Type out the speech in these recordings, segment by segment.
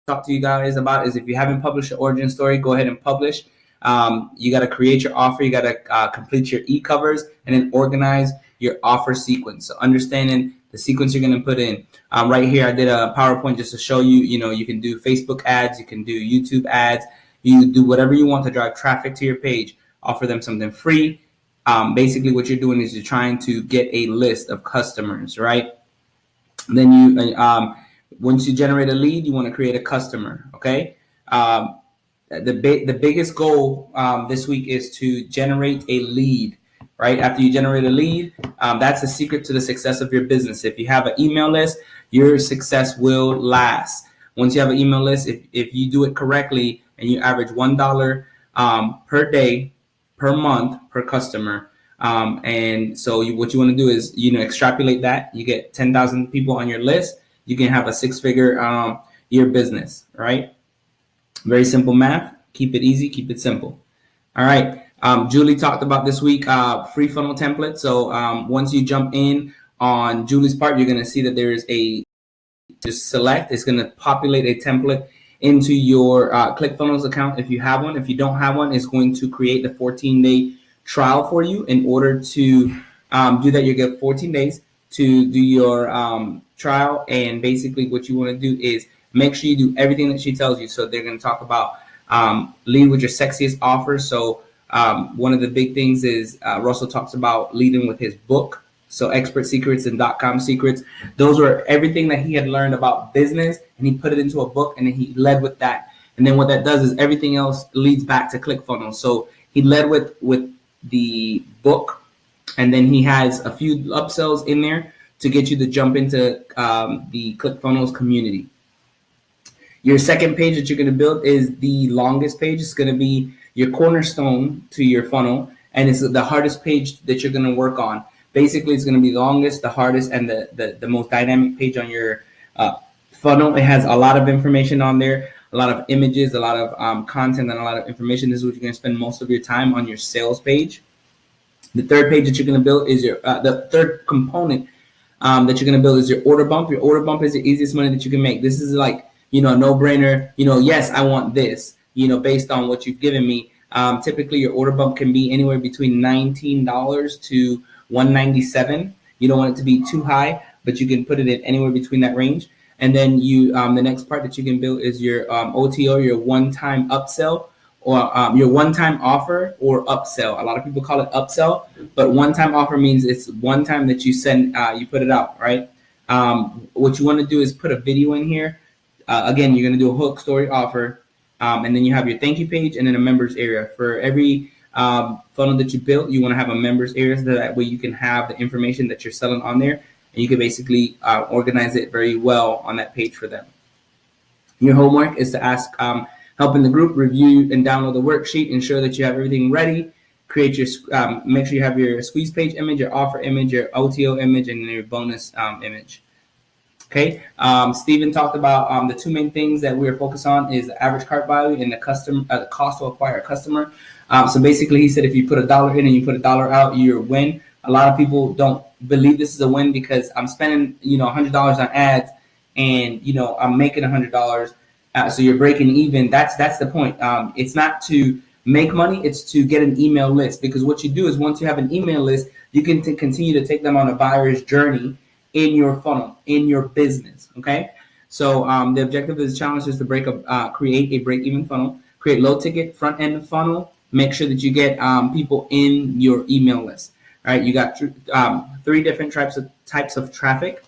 talk to you guys about is if you haven't published your origin story, go ahead and publish. You got to create your offer. You got to complete your e-covers and then organize your offer sequence. So understanding the sequence you're going to put in. Right here, I did a PowerPoint just to show you, you can do Facebook ads, you can do YouTube ads, you do whatever you want to drive traffic to your page, offer them something free. Basically what you're doing is you're trying to get a list of customers, right? Then you, once you generate a lead, you want to create a customer, okay? The biggest goal this week is to generate a lead, right? After you generate a lead, that's the secret to the success of your business. If you have an email list, your success will last. Once you have an email list, if you do it correctly and you average $1 per day, per month, per customer, and so what you want to do is, extrapolate that. You get 10,000 people on your list, you can have a six-figure year business, right? Very simple math. Keep it easy, keep it simple. All right. Julie talked about this week free funnel template. So once you jump in on Julie's part, you're going to see that there is just select. It's going to populate a template into your ClickFunnels account if you have one. If you don't have one, it's going to create the 14-day trial for you. In order to do that, you get 14 days to do your trial. And basically what you want to do is make sure you do everything that she tells you. So they're going to talk about lead with your sexiest offer. So one of the big things is Russell talks about leading with his book. So Expert Secrets and .com Secrets. Those were everything that he had learned about business, and he put it into a book, and then he led with that. And then what that does is everything else leads back to ClickFunnels. So he led with the book, and then he has a few upsells in there to get you to jump into the ClickFunnels community. Your second page that you're going to build is the longest page. It's going to be your cornerstone to your funnel, and it's the hardest page that you're going to work on. Basically, it's going to be the longest, the hardest, and the most dynamic page on your funnel. It has a lot of information on there, a lot of images, a lot of content, and a lot of information. This is what you're going to spend most of your time on your sales page. The third page that you're going to build is your the third component that you're going to build is your order bump. Your order bump is the easiest money that you can make. This is like, a no-brainer. Yes, I want this. Based on what you've given me. Typically, your order bump can be anywhere between $19 to $197. You don't want it to be too high, but you can put it in anywhere between that range. And then the next part that you can build is your OTO, your one-time upsell, or your one-time offer or upsell. A lot of people call it upsell, but one-time offer means it's one time that you send, you put it out, right? What you want to do is put a video in here. Again, you're going to do a hook story offer, and then you have your thank you page and then a members area. For every funnel that you built, you want to have a members area, so that way you can have the information that you're selling on there, and you can basically organize it very well on that page for them. Your homework is to ask help in the group, review and download the worksheet, ensure that you have everything ready, create your make sure you have your squeeze page image, your offer image, your OTO image, and your bonus image. Okay, Stephen talked about the two main things that we're focused on is the average cart value and the cost to acquire a customer. So basically, he said if you put $1 in and you put $1 out, you're a win. A lot of people don't believe this is a win because I'm spending $100 on ads, and I'm making $100. So you're breaking even. That's the point. It's not to make money; it's to get an email list. Because what you do is once you have an email list, you can continue to take them on a buyer's journey in your funnel, in your business. Okay. So the objective of this challenge is to create a break-even funnel, create low-ticket front-end funnel. Make sure that you get people in your email list. All right. You got three different types of traffic.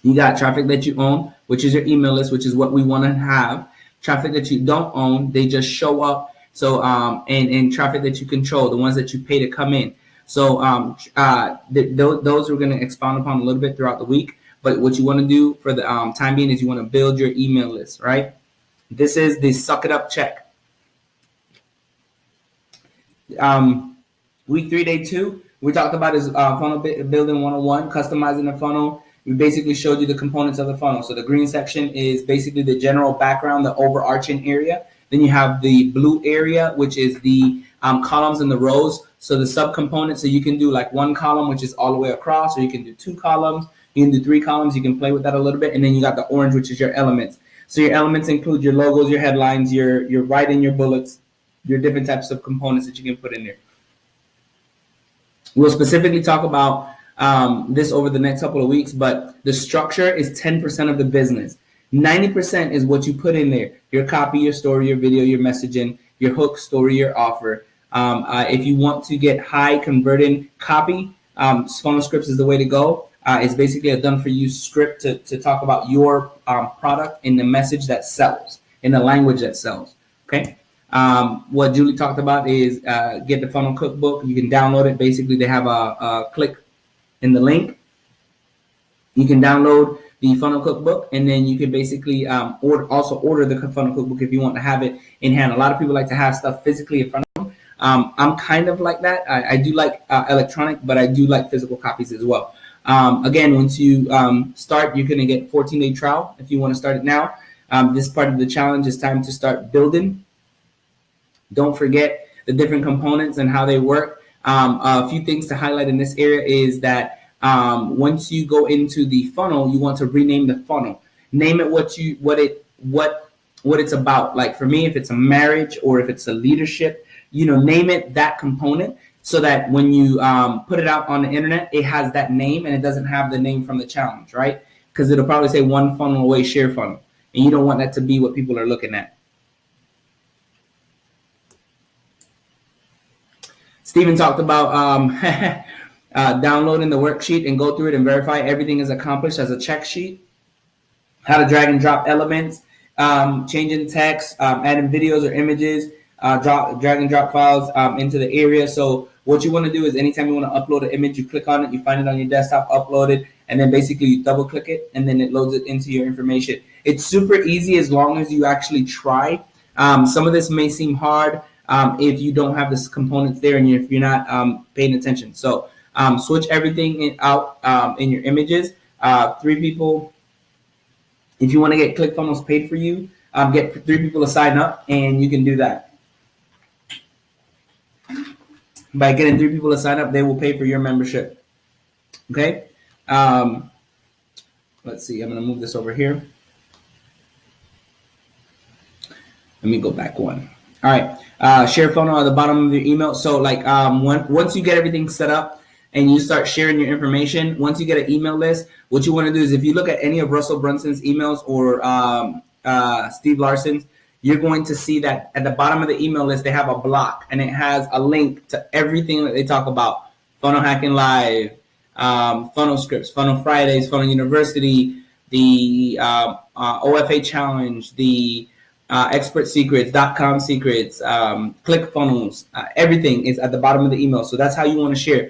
You got traffic that you own, which is your email list, which is what we want to have. Traffic that you don't own, they just show up. So and traffic that you control, the ones that you pay to come in. So those we're going to expound upon a little bit throughout the week. But what you want to do for the time being is you want to build your email list, right? This is the suck it up check. Week 3, day 2, we talked about is funnel building 101, customizing the funnel. We basically showed you the components of the funnel. So the green section is basically the general background, the overarching area. Then you have the blue area, which is the columns and the rows. So the subcomponents, so you can do like one column, which is all the way across, or you can do 2 columns, you can do 3 columns, you can play with that a little bit. And then you got the orange, which is your elements. So your elements include your logos, your headlines, your writing, your bullets, your different types of components that you can put in there. We'll specifically talk about this over the next couple of weeks, but the structure is 10% of the business. 90% is what you put in there: your copy, your story, your video, your messaging, your hook, story, your offer. If you want to get high converting copy, funnel scripts is the way to go. It's basically a done-for-you script to talk about your product in the message that sells, in the language that sells. Okay. What Julie talked about is get the funnel cookbook. You can download it. Basically, they have a click in the link. You can download the funnel cookbook, and then you can basically order the funnel cookbook if you want to have it in hand. A lot of people like to have stuff physically in front of them. I'm kind of like that. I do like electronic, but I do like physical copies as well. Again, once you start, you're going to get 14-day trial if you want to start it now. This part of the challenge is time to start building. Don't forget the different components and how they work. A few things to highlight in this area is that once you go into the funnel, you want to rename the funnel. Name it what it's about. Like for me, if it's a marriage or if it's a leadership, name it that component, so that when you put it out on the internet, it has that name and it doesn't have the name from the challenge, right? Because it'll probably say one funnel away, share funnel. And you don't want that to be what people are looking at. Steven talked about downloading the worksheet and go through it and verify everything is accomplished as a check sheet. How to drag and drop elements, changing text, adding videos or images, drag and drop files into the area. So what you want to do is anytime you want to upload an image, you click on it, you find it on your desktop, upload it, and then basically you double click it, and then it loads it into your information. It's super easy as long as you actually try. Some of this may seem hard if you don't have the components there and if you're not paying attention. So switch everything out in your images. 3 people. If you want to get ClickFunnels paid for you, get 3 people to sign up, and you can do that. By getting 3 people to sign up, they will pay for your membership. Okay. Let's see. I'm going to move this over here. Let me go back one. All right. Share funnel at the bottom of your email. So like once you get everything set up and you start sharing your information, once you get an email list, what you want to do is if you look at any of Russell Brunson's emails or Steve Larson's, you're going to see that at the bottom of the email list, they have a block and it has a link to everything that they talk about. Funnel Hacking Live, Funnel Scripts, Funnel Fridays, Funnel University, the OFA Challenge, the Expert Secrets, .com Secrets, ClickFunnels, everything is at the bottom of the email. So that's how you want to share.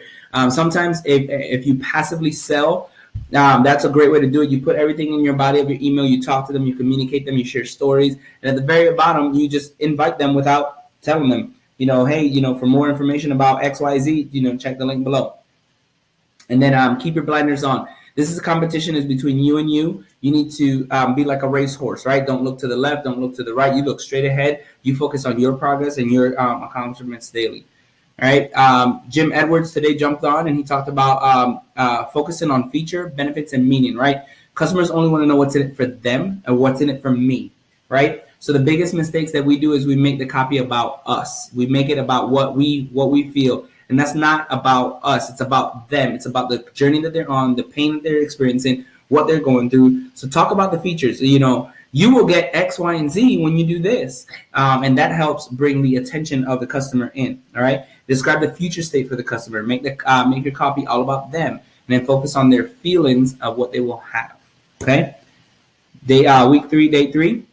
Sometimes if you passively sell, that's a great way to do it. You put everything in your body of your email, you talk to them, you communicate them, you share stories. And at the very bottom, you just invite them without telling them, hey, for more information about XYZ, check the link below. And then keep your blinders on. This is a competition is between you and you. You need to be like a racehorse, right? Don't look to the left. Don't look to the right. You look straight ahead. You focus on your progress and your accomplishments daily. All right. Jim Edwards today jumped on and he talked about focusing on feature, benefits, and meaning, right? Customers only want to know what's in it for them and what's in it for me, right? So the biggest mistakes that we do is we make the copy about us. We make it about what we feel. And that's not about us. It's about them. It's about the journey that they're on, the pain that they're experiencing, what they're going through. So talk about the features. You will get X, Y, and Z when you do this. And that helps bring the attention of the customer in. All right. Describe the future state for the customer. Make your copy all about them. And then focus on their feelings of what they will have. Okay. Week 3, day 3.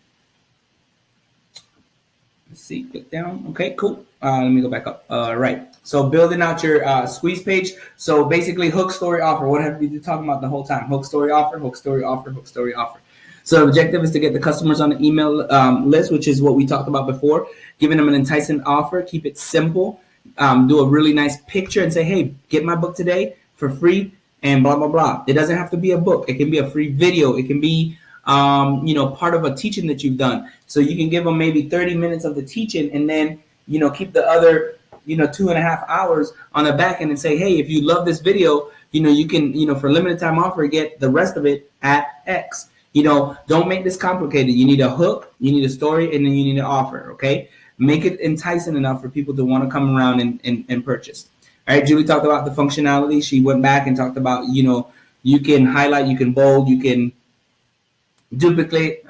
Let's see. Click down. Okay, cool. Let me go back up. Right. So building out your squeeze page. So basically hook, story, offer. What have we been talking about the whole time? Hook, story, offer, hook, story, offer, hook, story, offer. So the objective is to get the customers on the email list, which is what we talked about before. Giving them an enticing offer. Keep it simple. Do a really nice picture and say, hey, get my book today for free and blah, blah, blah. It doesn't have to be a book. It can be a free video. It can be, part of a teaching that you've done. So you can give them maybe 30 minutes of the teaching and then, keep the other 2.5 hours on the back end and say, hey, if you love this video, you can, for limited time offer, get the rest of it at X. Don't make this complicated. You need a hook, you need a story, and then you need an offer. Okay, make it enticing enough for people to want to come around and purchase. All right, Julie talked about the functionality. She went back and talked about, you can highlight, you can bold, you can duplicate,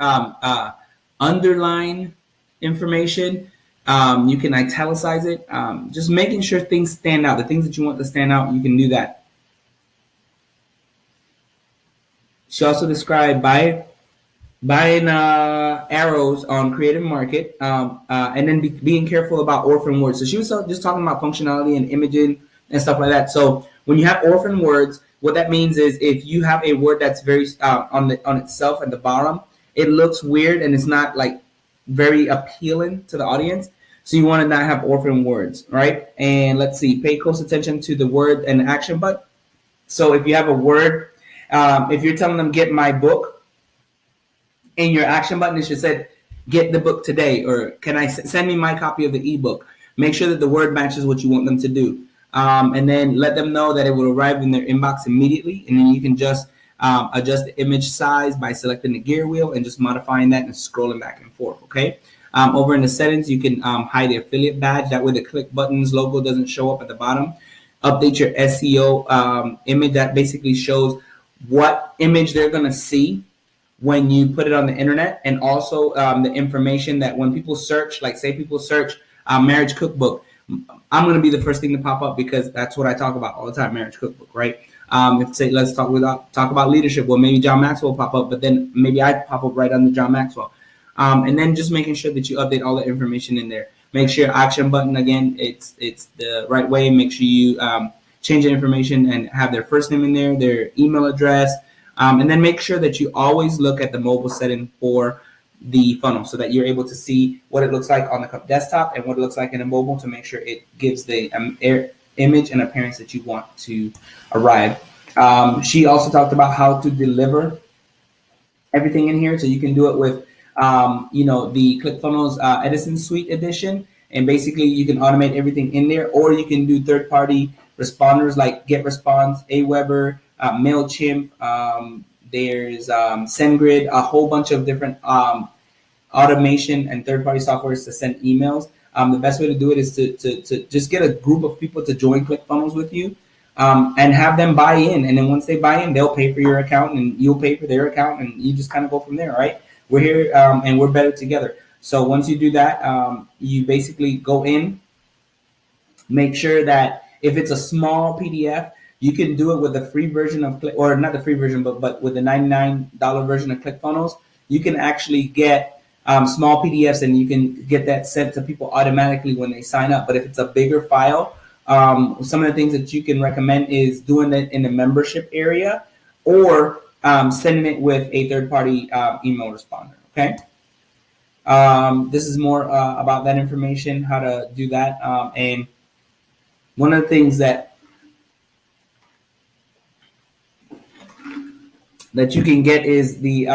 underline information. You can italicize it. Just making sure things stand out. The things that you want to stand out, you can do that. She also described buying arrows on Creative Market, and then being careful about orphan words. So she was just talking about functionality and imaging and stuff like that. So when you have orphan words, what that means is if you have a word that's very on itself at the bottom, it looks weird and it's not like very appealing to the audience. So you want to not have orphan words, right? And let's see, pay close attention to the word and action button. So if you have a word, if you're telling them get my book, in your action button it should say get the book today, or can I send me my copy of the ebook. Make sure that the word matches what you want them to do, and then let them know that it will arrive in their inbox immediately. And then you can just adjust the image size by selecting the gear wheel and just modifying that and scrolling back and forth. Okay. Over in the settings, you can hide the affiliate badge. That way the click buttons logo doesn't show up at the bottom. Update your SEO image. That basically shows what image they're going to see when you put it on the internet, and also the information that when people search, like say people search marriage cookbook, I'm going to be the first thing to pop up because that's what I talk about all the time, marriage cookbook, right? If say let's talk about leadership, well maybe John Maxwell will pop up, but then maybe I pop up right under John Maxwell. And then just making sure that you update all the information in there. Make sure action button, again, it's the right way. Make sure you change the information and have their first name in there, their email address, and then make sure that you always look at the mobile setting for the funnel so that you're able to see what it looks like on the desktop and what it looks like in a mobile to make sure it gives the image and appearance that you want to arrive. She also talked about how to deliver everything in here. So you can do it with the ClickFunnels Edison Suite edition, and basically you can automate everything in there, or you can do third-party responders like GetResponse, Aweber, MailChimp, there's SendGrid, a whole bunch of different automation and third-party softwares to send emails. The best way to do it is to just get a group of people to join ClickFunnels with you, and have them buy in. And then once they buy in, they'll pay for your account and you'll pay for their account, and you just kind of go from there, right? We're here and we're better together. So once you do that, you basically go in, make sure that if it's a small PDF, you can do it with the free version of or not the free version, but with the $99 version of ClickFunnels. You can actually get small PDFs, and you can get that sent to people automatically when they sign up. But if it's a bigger file, some of the things that you can recommend is doing that in the membership area, or sending it with a third-party email responder. Okay. This is more about that information, how to do that. And one of the things that you can get is the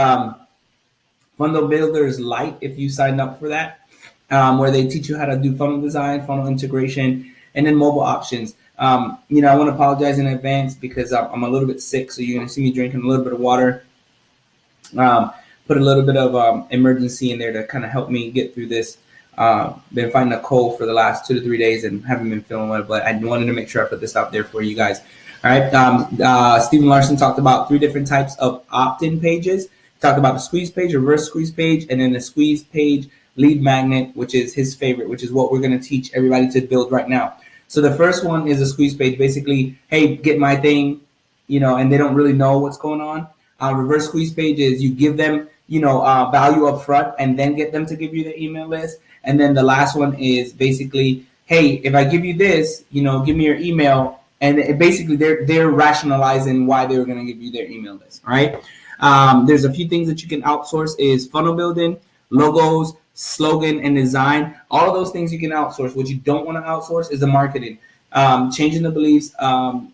Funnel Builders Lite if you sign up for that, where they teach you how to do funnel design, funnel integration, and then mobile options. I want to apologize in advance because I'm a little bit sick, so you're going to see me drinking a little bit of water. Put a little bit of emergency in there to kind of help me get through this. Been fighting a cold for the last 2 to 3 days and haven't been feeling well, but I wanted to make sure I put this out there for you guys. All right. Stephen Larson talked about 3 different types of opt-in pages. He talked about the squeeze page, reverse squeeze page, and then the squeeze page lead magnet, which is his favorite, which is what we're going to teach everybody to build right now. So the first one is a squeeze page. Basically, hey, get my thing, and they don't really know what's going on. Reverse squeeze page is you give them, value up front and then get them to give you the email list. And then the last one is basically, hey, if I give you this, give me your email. And basically they're rationalizing why they were going to give you their email list. All right. There's a few things that you can outsource is funnel building, logos, slogan, and design. All of those things you can outsource. What you don't want to outsource is the marketing. Changing the beliefs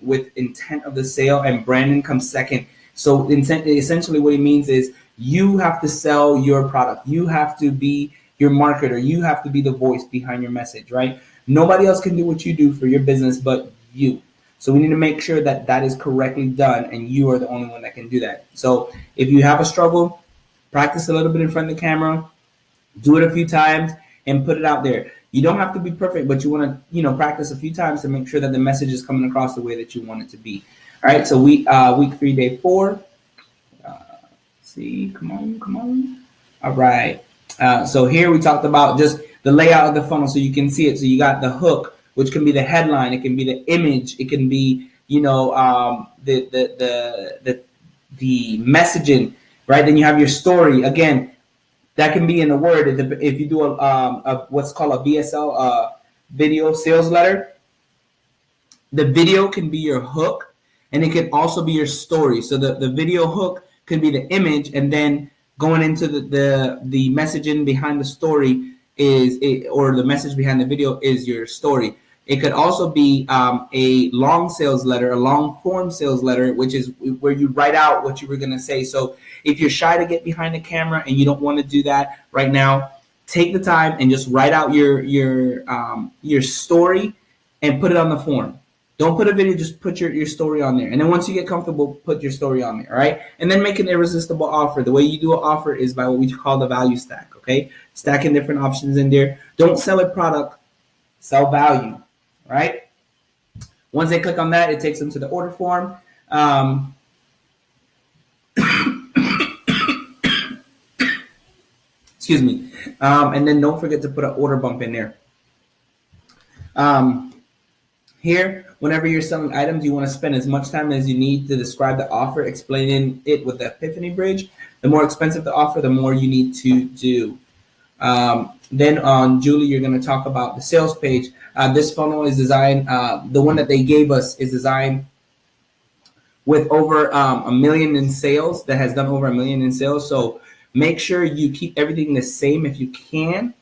with intent of the sale, and branding comes second. So essentially what it means is you have to sell your product. You have to be your marketer. You have to be the voice behind your message, right? Nobody else can do what you do for your business but you. So we need to make sure that that is correctly done, and you are the only one that can do that. So if you have a struggle Practice a little bit in front of the camera, do it a few times, and put it out there. You don't have to be perfect, but you want to, practice a few times to make sure that the message is coming across the way that you want it to be. All right, so week 3, day 4. Come on. All right. So here we talked about just the layout of the funnel so you can see it. So you got the hook, which can be the headline, it can be the image, it can be, the messaging, right? Then you have your story. Again, that can be in a word. If you do a what's called a VSL, video sales letter, the video can be your hook, and it can also be your story. So the video hook can be the image, and then going into the messaging behind the story or the message behind the video is your story. It could also be a long sales letter, a long form sales letter, which is where you write out what you were going to say. So if you're shy to get behind the camera and you don't want to do that right now, take the time and just write out your story and put it on the form. Don't put a video, just put your story on there. And then once you get comfortable, put your story on there, all right? And then make an irresistible offer. The way you do an offer is by what we call the value stack, okay? Stacking different options in there. Don't sell a product, sell value, right? Once they click on that, it takes them to the order form. Excuse me. And then don't forget to put an order bump in there. Here, whenever you're selling items, you want to spend as much time as you need to describe the offer, explaining it with the epiphany bridge. The more expensive the offer, the more you need to do. Then on Julie, you're going to talk about the sales page. This funnel is designed, the one that they gave us is designed with over $1 million in sales, that has done over $1 million in sales. So make sure you keep everything the same if you can,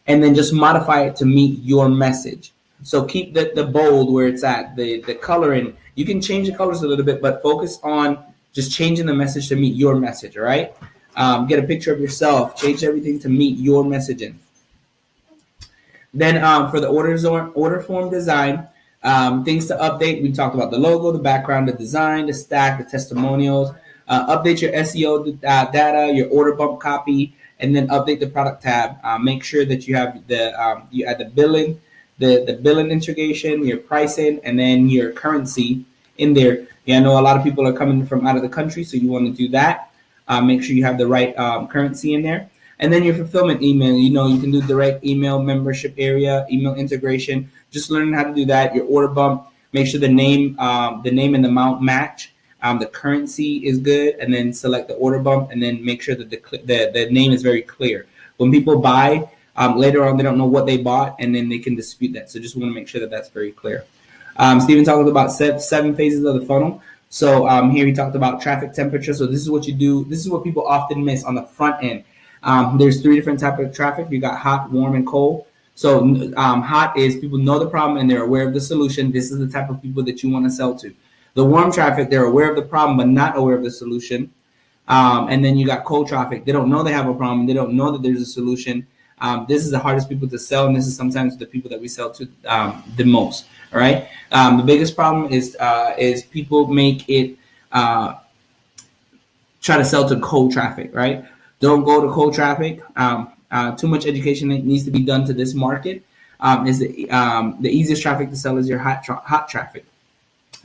and then just modify it to meet your message. So keep the bold where it's at, the coloring. You can change the colors a little bit, but focus on just changing the message to meet your message, all right? Get a picture of yourself, change everything to meet your messaging. Then for the order form design, things to update. We talked about the logo, the background, the design, the stack, the testimonials. Update your SEO data, your order bump copy, and then update the product tab. Make sure that you have you add the billing, the billing integration, your pricing, and then your currency in there. Yeah, I know a lot of people are coming from out of the country, so you want to do that. Make sure you have the right currency in there. And then your fulfillment email, you can do direct email, membership area, email integration. Just learning how to do that. Your order bump, make sure the name and the amount match. The currency is good, and then select the order bump, and then make sure that the name is very clear. When people buy, later on they don't know what they bought, and then they can dispute that. So just want to make sure that that's very clear. Stephen talked about 7 phases of the funnel. So here he talked about traffic temperature. So this is what you do. This is what people often miss on the front end. There's 3 different types of traffic. You got hot, warm, and cold. So hot is people know the problem and they're aware of the solution. This is the type of people that you want to sell to. The warm traffic, they're aware of the problem but not aware of the solution. And then you got cold traffic. They don't know they have a problem. They don't know that there's a solution. This is the hardest people to sell, and this is sometimes the people that we sell to the most. All right. The biggest problem is people make it try to sell to cold traffic. Right. Don't go to cold traffic. Too much education needs to be done to this market. The easiest traffic to sell is your hot traffic.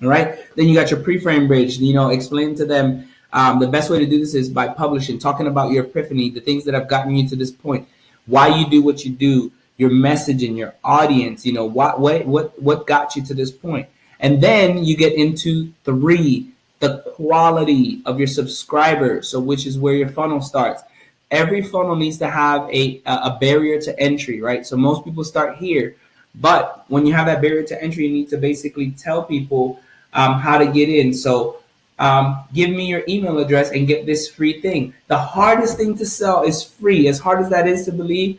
All right. Then you got your pre-frame bridge. Explain to them the best way to do this is by publishing, talking about your epiphany, the things that have gotten you to this point, why you do what you do, your messaging, your audience. What got you to this point, and then you get into 3, the quality of your subscribers. So which is where your funnel starts. Every funnel needs to have a barrier to entry, right? So most people start here, but when you have that barrier to entry, you need to basically tell people how to get in. So give me your email address and get this free thing. The hardest thing to sell is free. As hard as that is to believe,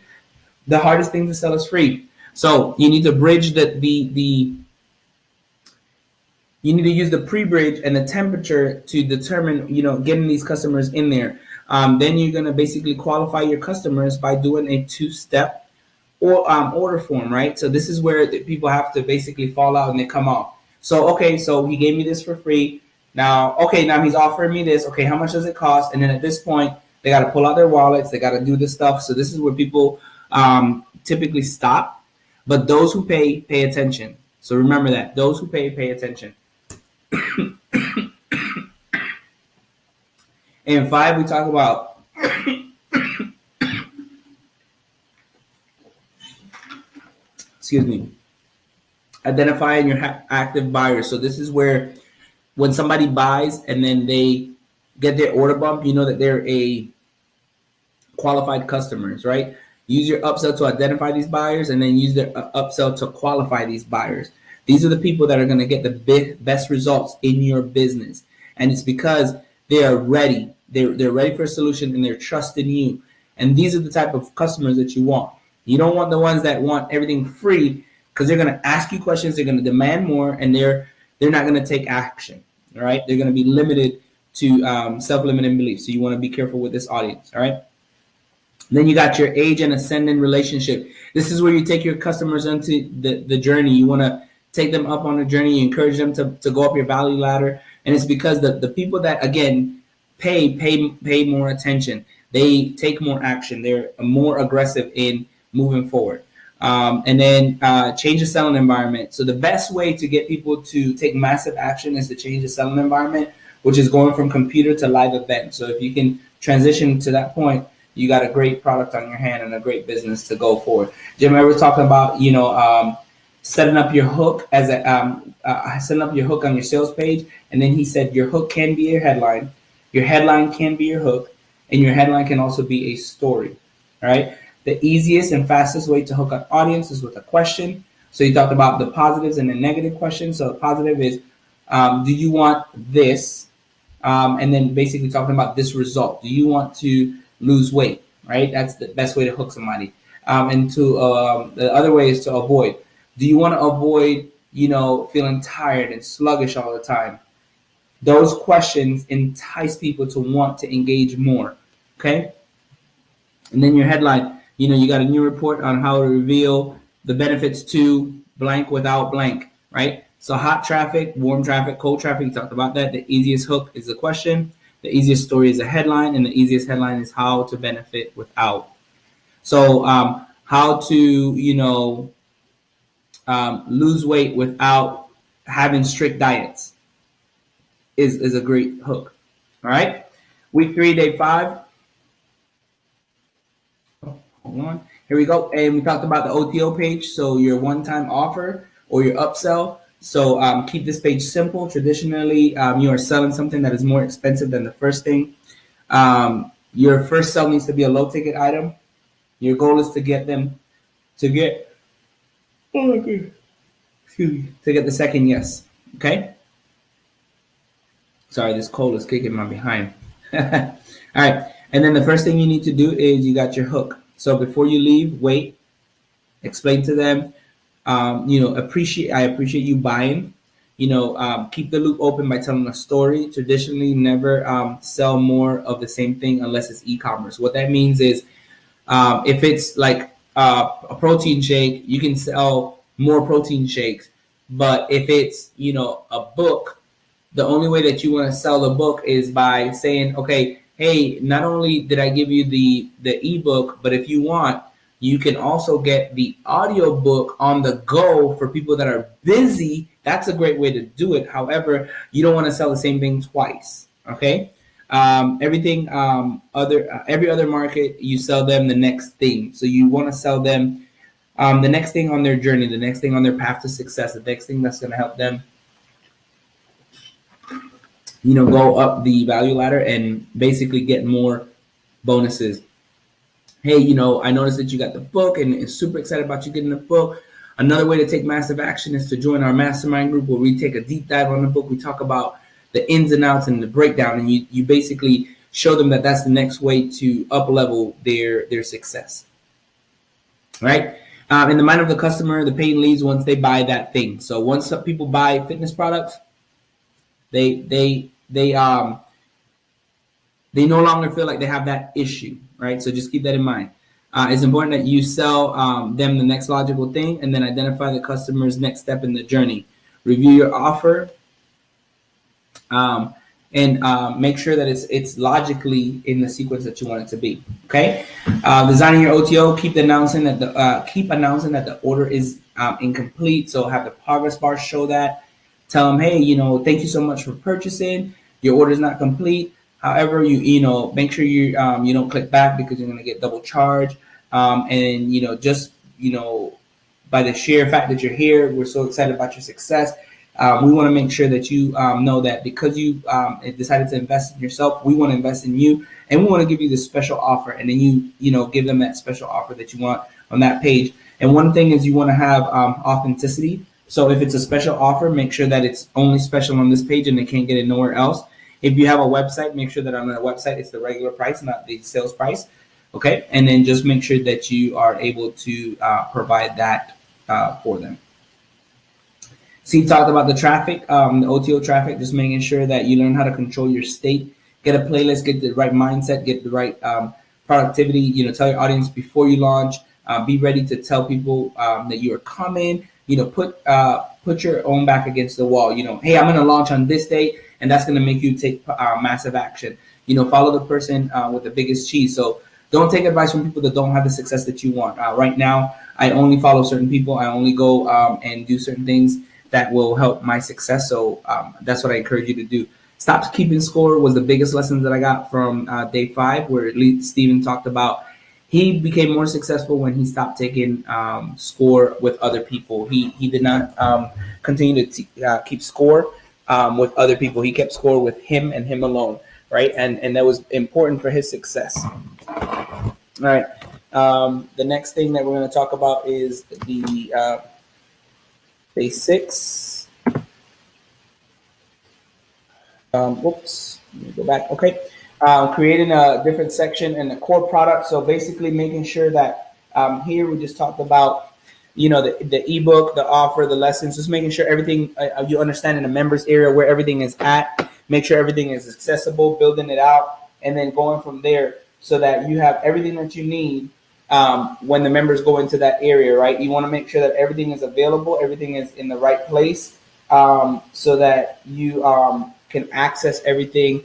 the hardest thing to sell is free. So you need to bridge you need to use the pre-bridge and the temperature to determine, getting these customers in there. Then you're going to basically qualify your customers by doing a 2-step order form, right? So this is where people have to basically fall out and they come off. So, okay, so he gave me this for free. Now he's offering me this. Okay, how much does it cost? And then at this point, They got to pull out their wallets. They got to do this stuff. So this is where people typically stop. But those who pay attention. So remember that. Those who pay attention. And 5, we talk about excuse me, identifying your active buyers. So this is where when somebody buys and then they get their order bump, you know that they're a qualified customers, right? Use your upsell to identify these buyers and then use their upsell to qualify these buyers. These are the people that are going to get the best results in your business. And it's because they are ready. They're ready for a solution and they're trusting you. And these are the type of customers that you want. You don't want the ones that want everything free because they're going to ask you questions, they're going to demand more, and they're not going to take action. All right, they're going to be limited to self-limiting beliefs. So you want to be careful with this audience. All right. Then you got your age and ascending relationship. This is where you take your customers into the journey. You want to take them up on a journey. You encourage them to go up your value ladder. And it's because the people that, again, pay more attention. They take more action. They're more aggressive in moving forward. And then change the selling environment. So the best way to get people to take massive action is to change the selling environment, which is going from computer to live event. So if you can transition to that point, you got a great product on your hand and a great business to go forward. Jim, I was talking about, setting up your hook as setting up your hook on your sales page. And then he said your hook can be your headline can be your hook, and your headline can also be a story. All right. The easiest and fastest way to hook an audience is with a question. So you talked about the positives and the negative questions. So the positive is, do you want this? And then basically talking about this result. Do you want to lose weight? Right. That's the best way to hook somebody. And the other way is to avoid. Do you want to avoid, feeling tired and sluggish all the time? Those questions entice people to want to engage more. Okay. And then your headline, you got a new report on how to reveal the benefits to blank without blank, right? So hot traffic, warm traffic, cold traffic, you talked about that. The easiest hook is the question. The easiest story is a headline. And the easiest headline is how to benefit without. So how to, lose weight without having strict diets is a great hook. All right. Week 3, day 5. Hold on. Here we go. And we talked about the OTO page. So your one-time offer or your upsell. So keep this page simple. Traditionally, you are selling something that is more expensive than the first thing. Your first sell needs to be a low-ticket item. Your goal is to get them to get the second yes. Okay. Sorry, this cold is kicking my behind. All right. And then the first thing you need to do is you got your hook. So before you leave, wait, explain to them, I appreciate you buying, keep the loop open by telling a story. Traditionally, never sell more of the same thing unless it's e-commerce. What that means is if it's like a protein shake, you can sell more protein shakes. But if it's, a book, the only way that you want to sell the book is by saying, okay, hey, not only did I give you the ebook, but if you want, you can also get the audio book on the go for people that are busy. That's a great way to do it. However, you don't want to sell the same thing twice. Okay. Every other market, you sell them the next thing. So you want to sell them the next thing on their journey, the next thing on their path to success, the next thing that's going to help them go up the value ladder and basically get more bonuses. Hey, I noticed that you got the book and super excited about you getting the book. Another way to take massive action is to join our mastermind group where we take a deep dive on the book. We talk about the ins and outs and the breakdown, and you basically show them that that's the next way to up level their success. Right? In the mind of the customer, the pain leaves once they buy that thing. So once people buy fitness products, they no longer feel like they have that issue, right? So just keep that in mind. It's important that you sell them the next logical thing and then identify the customer's next step in the journey. Review your offer. And and make sure that it's logically in the sequence that you want it to be. Okay, designing your OTO. Keep announcing that the order is incomplete. So have the progress bar show that. Tell them, hey, thank you so much for purchasing. Your order is not complete. However, you make sure you don't click back because you're going to get double charged. And just by the sheer fact that you're here, we're so excited about your success. We want to make sure that you know that because you decided to invest in yourself, we want to invest in you, and we want to give you this special offer. And then you give them that special offer that you want on that page. And one thing is you want to have authenticity. So if it's a special offer, make sure that it's only special on this page and they can't get it nowhere else. If you have a website, make sure that on that website it's the regular price, not the sales price. Okay, and then just make sure that you are able to provide that for them. So you talked about the traffic, the OTO traffic, just making sure that you learn how to control your state, get a playlist, get the right mindset, get the right productivity. Tell your audience before you launch. Be ready to tell people that you are coming. Put your own back against the wall. Hey, I'm going to launch on this date, and that's going to make you take massive action. Follow the person with the biggest cheese. So don't take advice from people that don't have the success that you want. Right now, I only follow certain people. I only go and do certain things that will help my success. So that's what I encourage you to do. Stop keeping score was the biggest lesson that I got from day 5, where Steven talked about he became more successful when he stopped taking score with other people. He did not continue to keep score with other people. He kept score with him and him alone, right? And that was important for his success. All right. The next thing that we're going to talk about is the day 6. Whoops. Let me go back. Okay. Creating a different section in the core product. So basically making sure that here we just talked about, the ebook, the offer, the lessons, just making sure everything you understand in the members area where everything is at, make sure everything is accessible, building it out, and then going from there so that you have everything that you need when the members go into that area, right? You want to make sure that everything is available, everything is in the right place so that you can access everything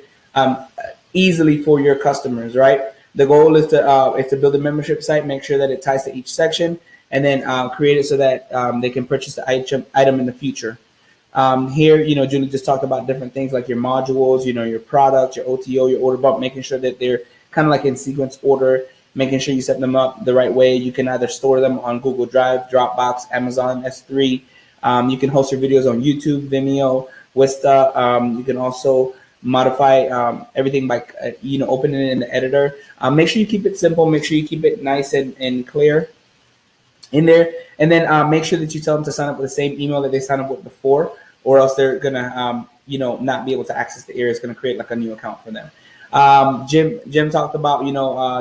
easily for your customers, right? The goal is to build a membership site, make sure that it ties to each section, and then create it so that they can purchase the item in the future. Here, Julie just talked about different things like your modules, your product, your OTO, your order bump, making sure that they're kind of like in sequence order, making sure you set them up the right way. You can either store them on Google Drive, Dropbox, Amazon S3. You can host your videos on YouTube, Vimeo, Wista. You can also modify everything by opening it in the editor. Make sure you keep it simple. Make sure you keep it nice and clear in there, and then make sure that you tell them to sign up with the same email that they signed up with before, or else they're gonna not be able to access the area. It's gonna create like a new account for them. Jim talked about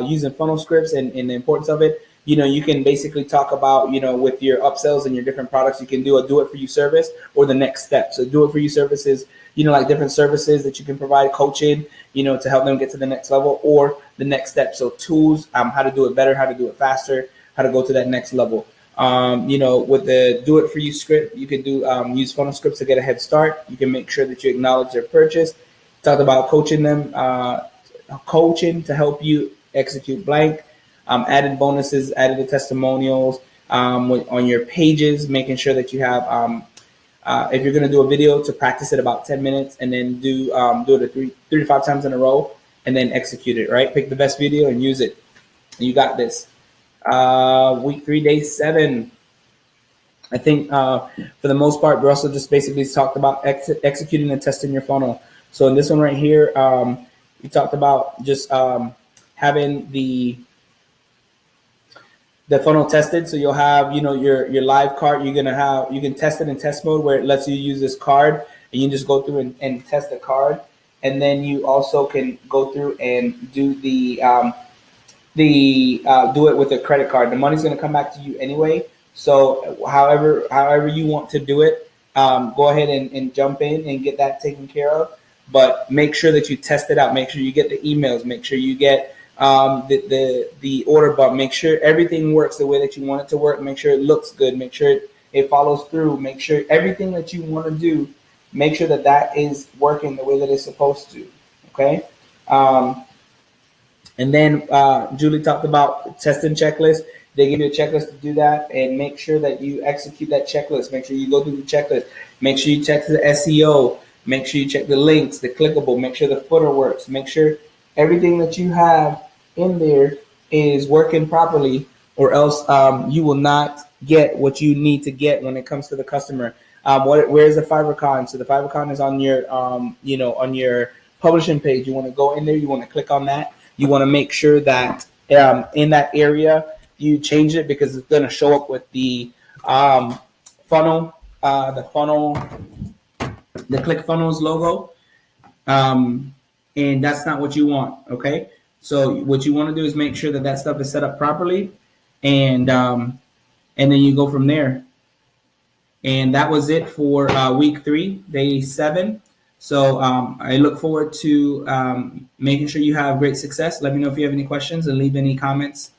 using funnel scripts and the importance of it. You can basically talk about with your upsells and your different products, you can do a do it for you service or the next step. So do it for you services, like different services that you can provide, coaching, to help them get to the next level, or the next step. So tools, how to do it better, how to do it faster, how to go to that next level. With the do it for you script, you can do use funnel scripts to get a head start. You can make sure that you acknowledge their purchase. Talked about coaching them, coaching to help you execute blank, added bonuses, added the testimonials on your pages, making sure that you have, if you're going to do a video, to practice it about 10 minutes and then do it 3 to 5 times in a row and then execute it, right? Pick the best video and use it. You got this. Week 3, day 7. I think for the most part, Russell just basically talked about executing and testing your funnel. So in this one right here, we talked about just having the funnel tested. So you'll have, your live cart. You can test it in test mode where it lets you use this card, and you can just go through and test the card. And then you also can go through and do do it with a credit card. The money's going to come back to you anyway. So however you want to do it, go ahead and jump in and get that taken care of. But make sure that you test it out. Make sure you get the emails. Make sure you get the order bump. Make sure everything works the way that you want it to work. Make sure it looks good. Make sure it follows through. Make sure everything that you want to do Make sure that that is working the way that it's supposed to. Okay. Um, and then Julie talked about testing checklist. They give you a checklist to do that, and make sure that you execute that checklist. Make sure you go through the checklist. Make sure you check the SEO. Make sure you check the links, the clickable. Make sure the footer works. Make sure everything that you have in there is working properly, or else you will not get what you need to get when it comes to the customer. Where's the favicon? So the favicon is on your on your publishing page. You want to go in there. You want to click on that. You want to make sure that in that area you change it, because it's going to show up with the funnel, the ClickFunnels logo, and that's not what you want. Okay, so what you want to do is make sure that that stuff is set up properly, and then you go from there. And that was it for week 3, day 7. So I look forward to making sure you have great success. Let me know if you have any questions and leave any comments